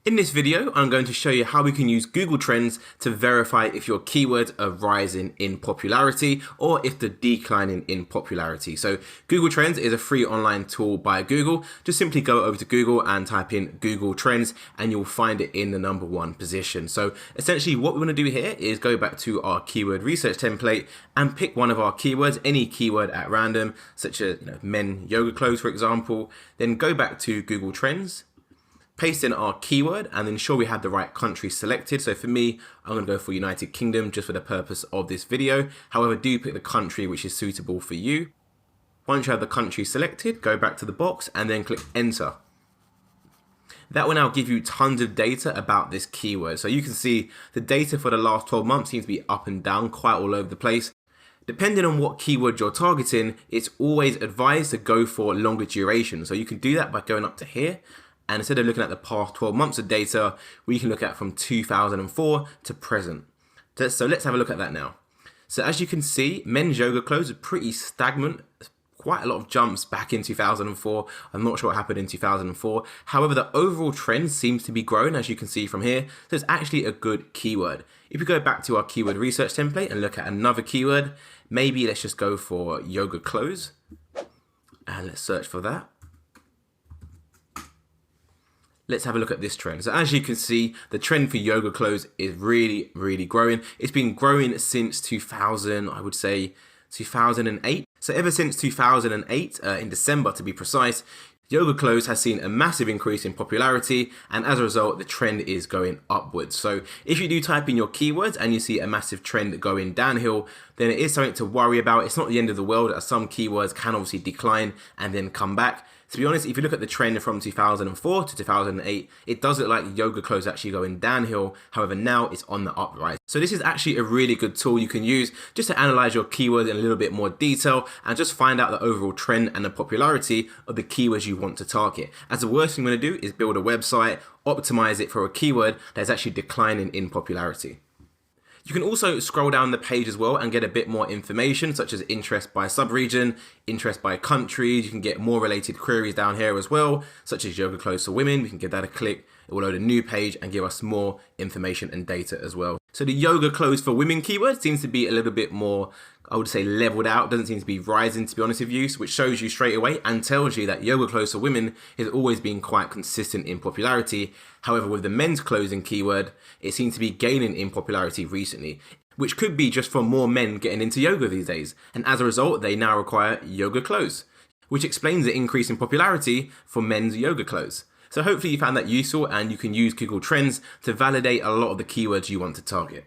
In this video, I'm going to show you how we can use Google Trends to verify if your keywords are rising in popularity or if they're declining in popularity. So Google Trends is a free online tool by Google. Just simply go over to Google and type in Google Trends and you'll find it in the #1 position. So essentially what we want to do here is go back to our keyword research template and pick one of our keywords, any keyword at random, such as men yoga clothes, for example. Then go back to Google Trends, paste in our keyword and ensure we have the right country selected. So for me, I'm going to go for United Kingdom just for the purpose of this video. However, do pick the country which is suitable for you. Once you have the country selected, go back to the box and then click enter. That will now give you tons of data about this keyword. So you can see the data for the last 12 months seems to be up and down, quite all over the place. Depending on what keyword you're targeting, it's always advised to go for longer duration. So you can do that by going up to here. And instead of looking at the past 12 months of data, we can look at from 2004 to present. So let's have a look at that now. So as you can see, men's yoga clothes are pretty stagnant. Quite a lot of jumps back in 2004. I'm not sure what happened in 2004. However, the overall trend seems to be growing, as you can see from here. So it's actually a good keyword. If we go back to our keyword research template and look at another keyword, maybe let's just go for yoga clothes. And let's search for that. Let's have a look at this trend. So as you can see, the trend for yoga clothes is really growing. It's been growing since 2000, I would say 2008. So ever since 2008, in December to be precise, yoga clothes has seen a massive increase in popularity, and as a result, the trend is going upwards. So if you do type in your keywords and you see a massive trend going downhill, then it is something to worry about. It's not the end of the world, as some keywords can obviously decline and then come back. To be honest, if you look at the trend from 2004 to 2008, it does look like yoga clothes actually going downhill. However, now it's on the uprise. So this is actually a really good tool you can use just to analyze your keywords in a little bit more detail and just find out the overall trend and the popularity of the keywords you want to target. As the worst thing you want to do is build a website, optimize it for a keyword that is actually declining in popularity. You can also scroll down the page as well and get a bit more information, such as interest by subregion, interest by countries. You can get more related queries down here as well, such as yoga clothes for women. We can give that a click. It will load a new page and give us more information and data as well. So the yoga clothes for women keyword seems to be a little bit more, I would say, leveled out. Doesn't seem to be rising, to be honest with you, which shows you straight away and tells you that yoga clothes for women has always been quite consistent in popularity. However, with the men's clothing keyword, it seems to be gaining in popularity recently, which could be just from more men getting into yoga these days. And as a result, they now require yoga clothes, which explains the increase in popularity for men's yoga clothes. So hopefully you found that useful and you can use Google Trends to validate a lot of the keywords you want to target.